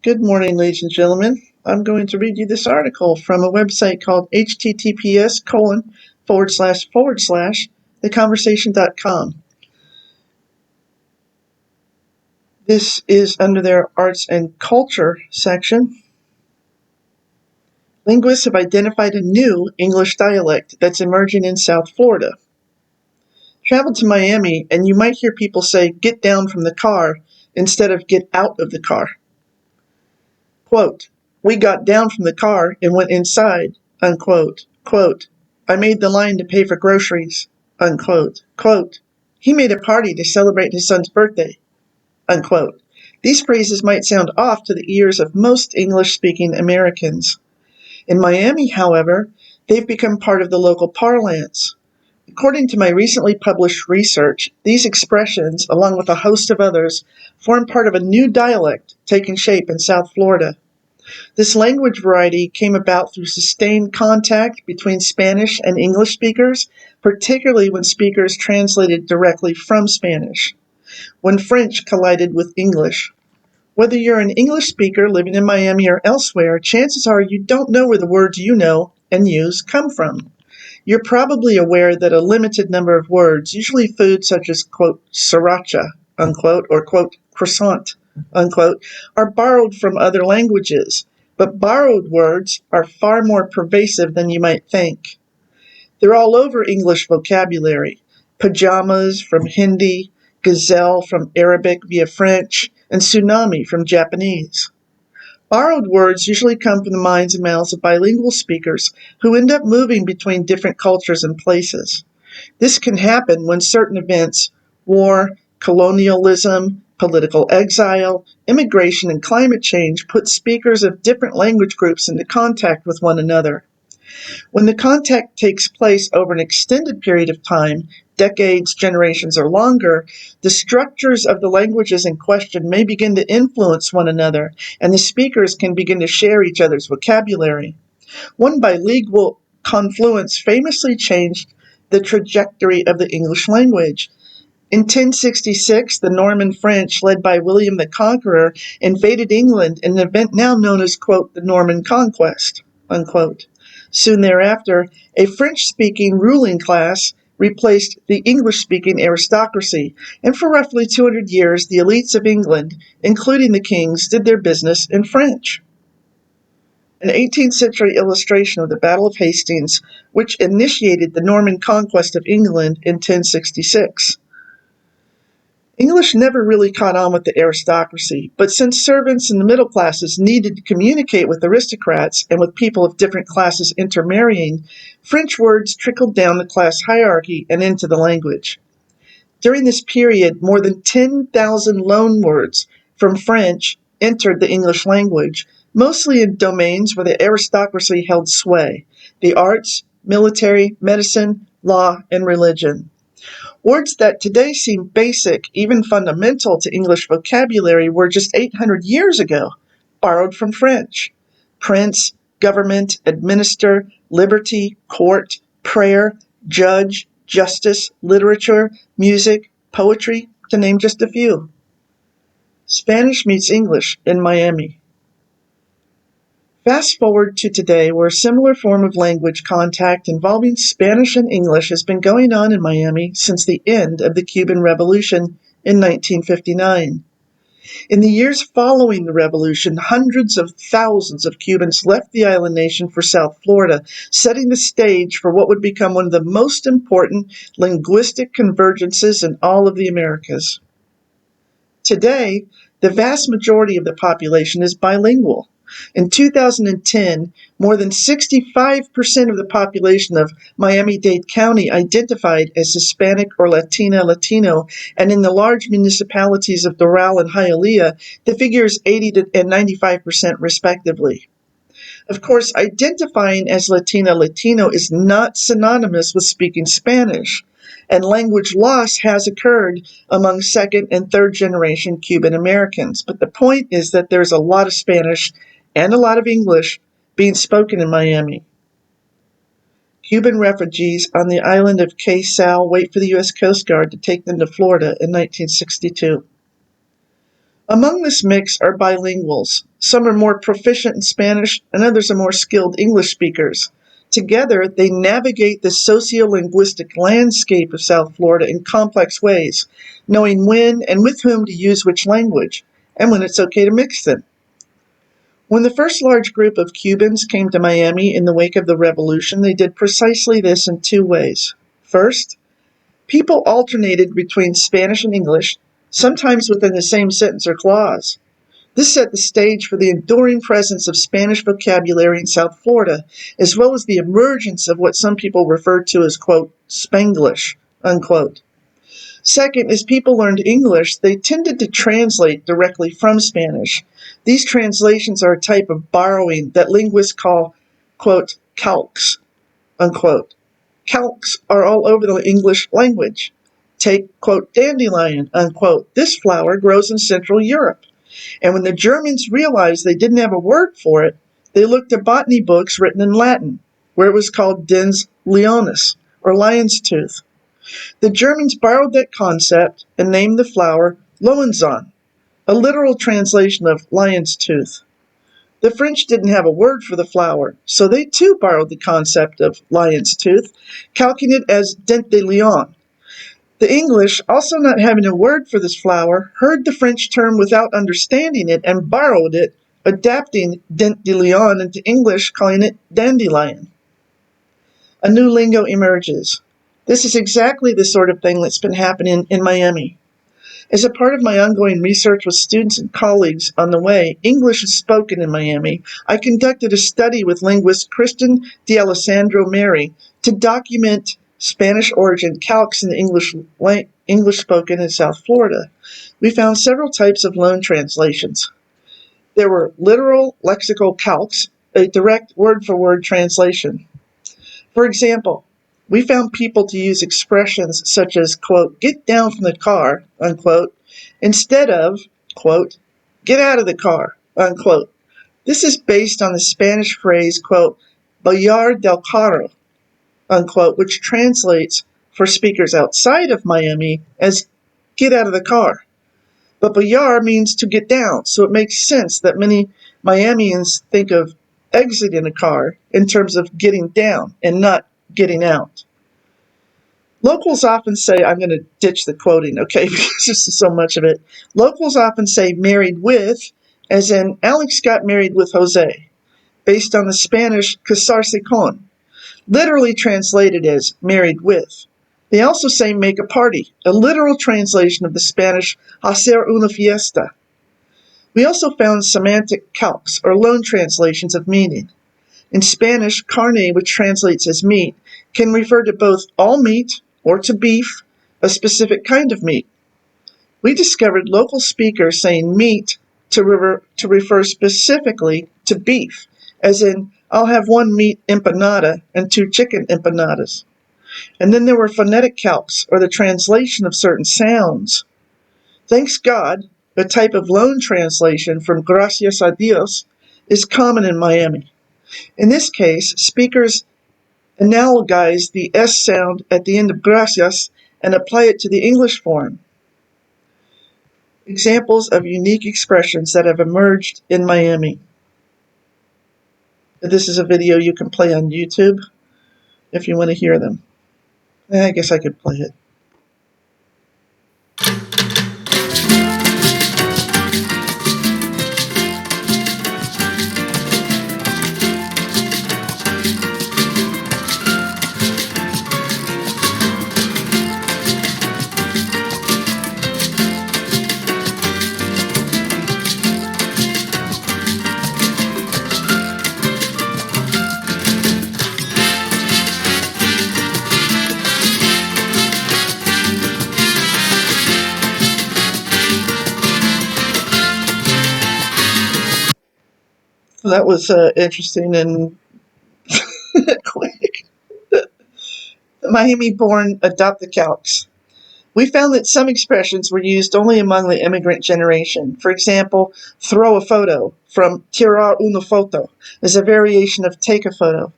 Good morning, ladies and gentlemen. I'm going to read you this article from a website called https:// theconversation.com. This is under their arts and culture section. Linguists have identified a new English dialect that's emerging in South Florida. Travel to Miami and you might hear people say, "get down from the car," instead of "get out of the car." Quote, "We got down from the car and went inside," unquote. Quote, "I made the line to pay for groceries," unquote. Quote, "He made a party to celebrate his son's birthday," unquote. These phrases might sound off to the ears of most English-speaking Americans. In Miami, however, they've become part of the local parlance. According to my recently published research, these expressions, along with a host of others, form part of a new dialect taking shape in South Florida. This language variety came about through sustained contact between Spanish and English speakers, particularly when speakers translated directly from Spanish, when French collided with English. Whether you're an English speaker living in Miami or elsewhere, chances are you don't know where the words you know and use come from. You're probably aware that a limited number of words, usually food such as, quote, sriracha, unquote, or, quote, croissant, unquote, are borrowed from other languages. But borrowed words are far more pervasive than you might think. They're all over English vocabulary. Pajamas from Hindi, gazelle from Arabic via French, and tsunami from Japanese. Borrowed words usually come from the minds and mouths of bilingual speakers who end up moving between different cultures and places. This can happen when certain events, war, colonialism, political exile, immigration, and climate change put speakers of different language groups into contact with one another. When the contact takes place over an extended period of time, decades, generations, or longer, the structures of the languages in question may begin to influence one another, and the speakers can begin to share each other's vocabulary. One bilingual confluence famously changed the trajectory of the English language. In 1066, the Norman French, led by William the Conqueror, invaded England in an event now known as, quote, the Norman Conquest, unquote. Soon thereafter, a French-speaking ruling class replaced the English-speaking aristocracy, and for roughly 200 years, the elites of England, including the kings, did their business in French. An 18th century illustration of the Battle of Hastings, which initiated the Norman conquest of England in 1066. English never really caught on with the aristocracy, but since servants and the middle classes needed to communicate with aristocrats and with people of different classes intermarrying, French words trickled down the class hierarchy and into the language. During this period, more than 10,000 loanwords from French entered the English language, mostly in domains where the aristocracy held sway: the arts, military, medicine, law, and religion. Words that today seem basic, even fundamental to English vocabulary, were just 800 years ago borrowed from French. Prince, government, administer, liberty, court, prayer, judge, justice, literature, music, poetry, to name just a few. Spanish meets English in Miami. Fast forward to today, where a similar form of language contact involving Spanish and English has been going on in Miami since the end of the Cuban Revolution in 1959. In the years following the revolution, hundreds of thousands of Cubans left the island nation for South Florida, setting the stage for what would become one of the most important linguistic convergences in all of the Americas. Today, the vast majority of the population is bilingual. In 2010, more than 65% of the population of Miami-Dade County identified as Hispanic or Latino, and in the large municipalities of Doral and Hialeah, the figure is 80 and 95% respectively. Of course, identifying as Latino is not synonymous with speaking Spanish, and language loss has occurred among second and third generation Cuban Americans. But the point is that there's a lot of Spanish and a lot of English being spoken in Miami. Cuban refugees on the island of Cay Sal wait for the U.S. Coast Guard to take them to Florida in 1962. Among this mix are bilinguals. Some are more proficient in Spanish, and others are more skilled English speakers. Together, they navigate the sociolinguistic landscape of South Florida in complex ways, knowing when and with whom to use which language, and when it's okay to mix them. When the first large group of Cubans came to Miami in the wake of the revolution, they did precisely this in two ways. First, people alternated between Spanish and English, sometimes within the same sentence or clause. This set the stage for the enduring presence of Spanish vocabulary in South Florida, as well as the emergence of what some people referred to as, quote, Spanglish, unquote. Second, as people learned English, they tended to translate directly from Spanish. These translations are a type of borrowing that linguists call, quote, calques, unquote. Calques are all over the English language. Take, quote, dandelion, unquote. This flower grows in Central Europe. And when the Germans realized they didn't have a word for it, they looked at botany books written in Latin, where it was called dens leonis, or lion's tooth. The Germans borrowed that concept and named the flower Löwenzahn, a literal translation of lion's tooth. The French didn't have a word for the flower, so they too borrowed the concept of lion's tooth, calquing it as dent de lion. The English, also not having a word for this flower, heard the French term without understanding it and borrowed it, adapting dent de lion into English, calling it dandelion. A new lingo emerges. This is exactly the sort of thing that's been happening in Miami. As a part of my ongoing research with students and colleagues on the way English is spoken in Miami, I conducted a study with linguist Kristen D'Alessandro Mary to document Spanish origin calques in the English spoken in South Florida. We found several types of loan translations. There were literal lexical calques, a direct word-for-word translation. For example, we found people to use expressions such as, quote, get down from the car, unquote, instead of, quote, get out of the car, unquote. This is based on the Spanish phrase, quote, bajar del carro, unquote, which translates for speakers outside of Miami as get out of the car. But bajar means to get down, so it makes sense that many Miamians think of exiting a car in terms of getting down and not getting out. Locals often say, I'm going to ditch the quoting, okay, because there's so much of it. Locals often say married with, as in Alex got married with Jose, based on the Spanish casarse con, literally translated as married with. They also say make a party, a literal translation of the Spanish hacer una fiesta. We also found semantic calques, or loan translations of meaning. In Spanish, carne, which translates as meat, can refer to both all meat or to beef, a specific kind of meat. We discovered local speakers saying meat to refer specifically to beef, as in, I'll have one meat empanada and two chicken empanadas. And then there were phonetic calques, or the translation of certain sounds. Thanks God, a type of loan translation from gracias a Dios, is common in Miami. In this case, speakers analogize the S sound at the end of gracias and apply it to the English form. Examples of unique expressions that have emerged in Miami. This is a video you can play on YouTube if you want to hear them. I guess I could play it. That was interesting and quick. The Miami-born adopt the calques. We found that some expressions were used only among the immigrant generation. For example, throw a photo, from tirar una foto, is a variation of take a photo.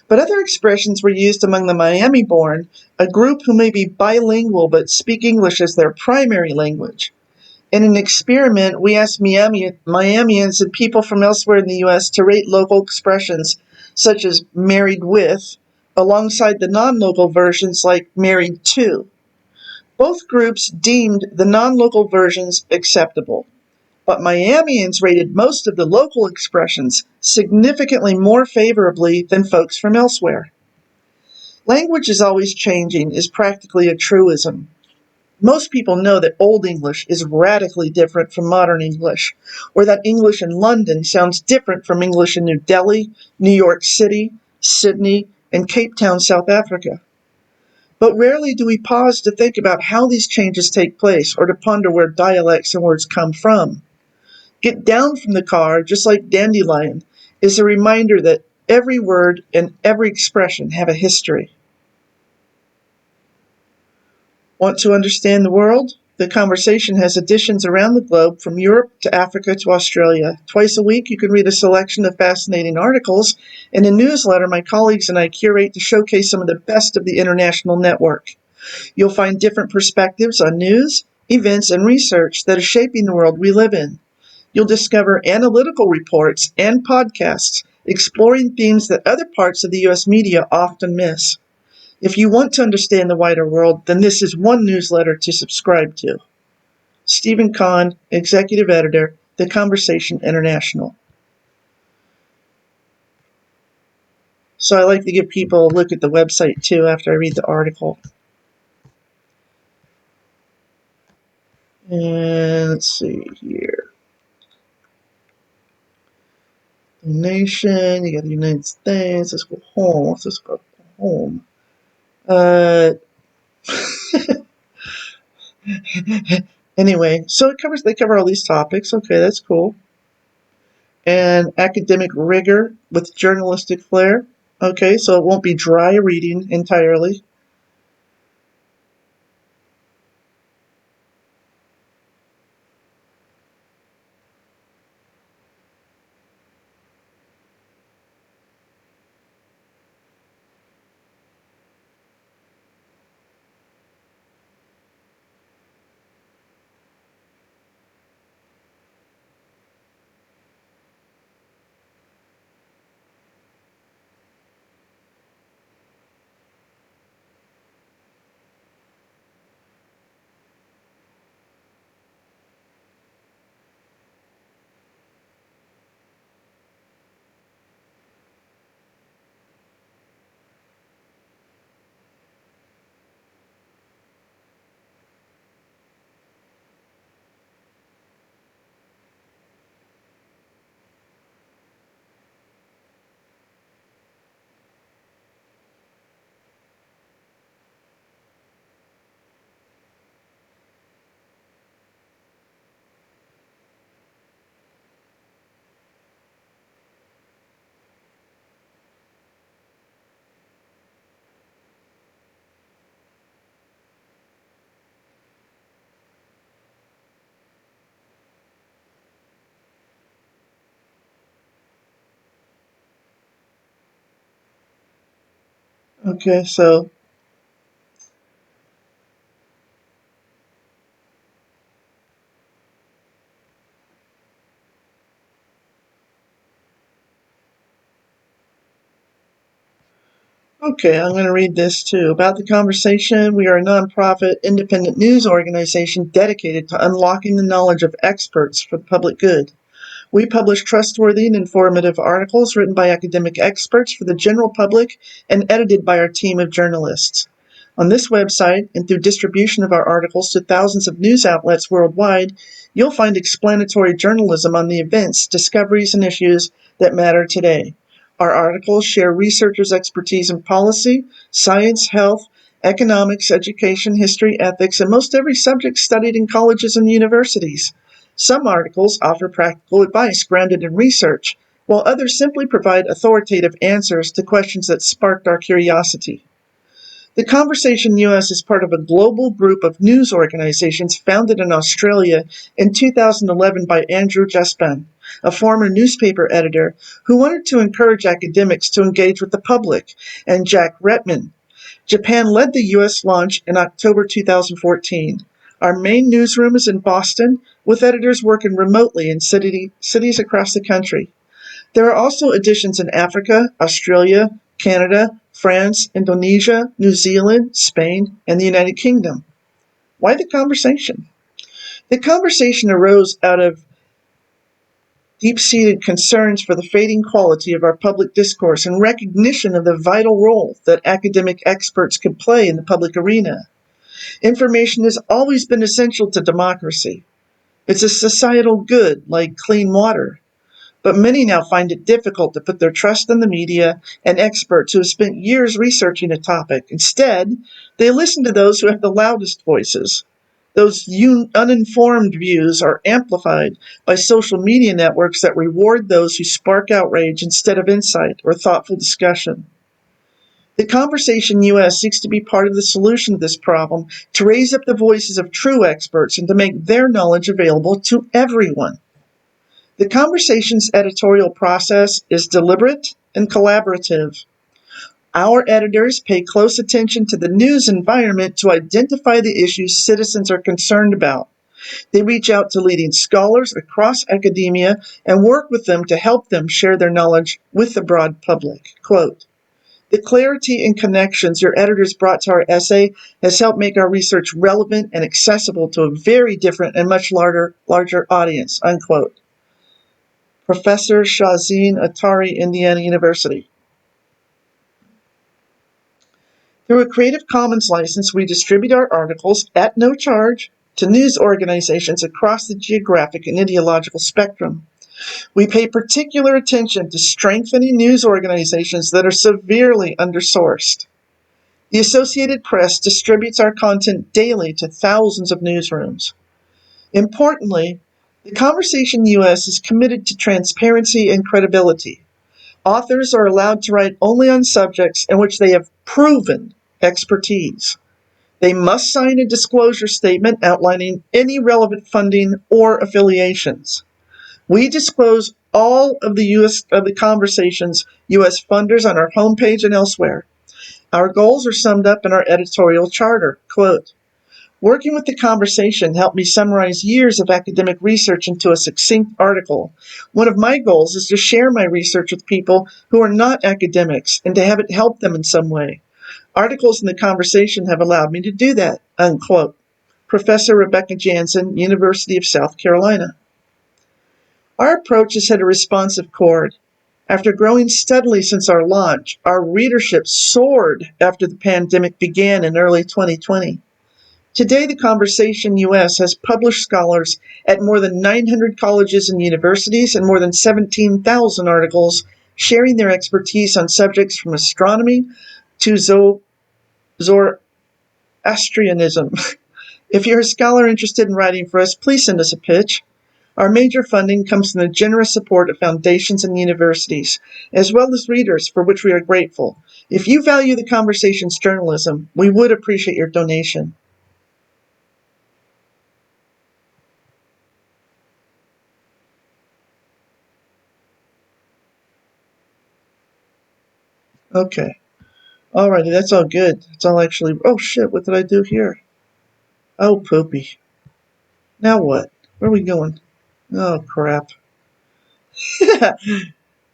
But other expressions were used among the Miami-born, a group who may be bilingual but speak English as their primary language. In an experiment, we asked Miamians and people from elsewhere in the U.S. to rate local expressions such as married with, alongside the non-local versions like married to. Both groups deemed the non-local versions acceptable, but Miamians rated most of the local expressions significantly more favorably than folks from elsewhere. Language is always changing is practically a truism. Most people know that Old English is radically different from modern English, or that English in London sounds different from English in New Delhi, New York City, Sydney, and Cape Town, South Africa. But rarely do we pause to think about how these changes take place or to ponder where dialects and words come from. Get down from the car, just like dandelion, is a reminder that every word and every expression have a history. Want to understand the world? The Conversation has editions around the globe, from Europe to Africa to Australia. Twice a week, you can read a selection of fascinating articles. In a newsletter, my colleagues and I curate to showcase some of the best of the international network. You'll find different perspectives on news, events, and research that is shaping the world we live in. You'll discover analytical reports and podcasts exploring themes that other parts of the U.S. media often miss. If you want to understand the wider world, then this is one newsletter to subscribe to. Stephen Kahn, Executive Editor, The Conversation International. So I like to give people a look at the website too after I read the article. And let's see here. The nation, you got the United States, let's go home. Let's go home. Anyway, so they cover all these topics. Okay, that's cool. And academic rigor with journalistic flair. Okay, so it won't be dry reading entirely. Okay, so I'm going to read this too. About the Conversation, we are a nonprofit, independent news organization dedicated to unlocking the knowledge of experts for the public good. We publish trustworthy and informative articles written by academic experts for the general public and edited by our team of journalists. On this website, and through distribution of our articles to thousands of news outlets worldwide, you'll find explanatory journalism on the events, discoveries, and issues that matter today. Our articles share researchers' expertise in policy, science, health, economics, education, history, ethics, and most every subject studied in colleges and universities. Some articles offer practical advice grounded in research, while others simply provide authoritative answers to questions that sparked our curiosity. The Conversation US is part of a global group of news organizations founded in Australia in 2011 by Andrew Jespan, a former newspaper editor who wanted to encourage academics to engage with the public, and Jack Retman. Japan led the U.S. launch in October 2014. Our main newsroom is in Boston, with editors working remotely in cities across the country. There are also editions in Africa, Australia, Canada, France, Indonesia, New Zealand, Spain, and the United Kingdom. Why the conversation? The conversation arose out of deep-seated concerns for the fading quality of our public discourse and recognition of the vital role that academic experts can play in the public arena. Information has always been essential to democracy. It's a societal good, like clean water. But many now find it difficult to put their trust in the media and experts who have spent years researching a topic. Instead, they listen to those who have the loudest voices. Those uninformed views are amplified by social media networks that reward those who spark outrage instead of insight or thoughtful discussion. The Conversation US seeks to be part of the solution to this problem, to raise up the voices of true experts and to make their knowledge available to everyone. The Conversation's editorial process is deliberate and collaborative. Our editors pay close attention to the news environment to identify the issues citizens are concerned about. They reach out to leading scholars across academia and work with them to help them share their knowledge with the broad public. Quote, "The clarity and connections your editors brought to our essay has helped make our research relevant and accessible to a very different and much larger audience," unquote. Professor Shazeen Atari, Indiana University. Through a Creative Commons license, we distribute our articles at no charge to news organizations across the geographic and ideological spectrum. We pay particular attention to strengthening news organizations that are severely undersourced. The Associated Press distributes our content daily to thousands of newsrooms. Importantly, the Conversation US is committed to transparency and credibility. Authors are allowed to write only on subjects in which they have proven expertise. They must sign a disclosure statement outlining any relevant funding or affiliations. We disclose all of the Conversation's US funders on our homepage and elsewhere. Our goals are summed up in our editorial charter. Quote, "Working with the Conversation helped me summarize years of academic research into a succinct article. One of my goals is to share my research with people who are not academics and to have it help them in some way. Articles in the Conversation have allowed me to do that," unquote. Professor Rebecca Jansen, University of South Carolina. Our approach has hit a responsive chord. After growing steadily since our launch, our readership soared after the pandemic began in early 2020. Today, the Conversation US has published scholars at more than 900 colleges and universities and more than 17,000 articles sharing their expertise on subjects from astronomy to Zoroastrianism. If you're a scholar interested in writing for us, please send us a pitch. Our major funding comes from the generous support of foundations and universities, as well as readers, for which we are grateful. If you value the Conversation's journalism, we would appreciate your donation. Okay. Alrighty, that's all good. It's all actually... Oh, shit, what did I do here? Oh, poopy. Now what? Where are we going? Oh, crap.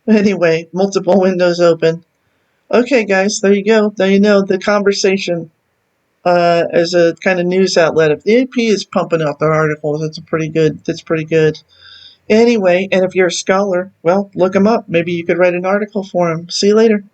Anyway, multiple windows open. Okay, guys, there you go. There you know, the Conversation as a kind of news outlet. If the AP is pumping out their articles, that's pretty good. Anyway, and if you're a scholar, well, look them up. Maybe you could write an article for them. See you later.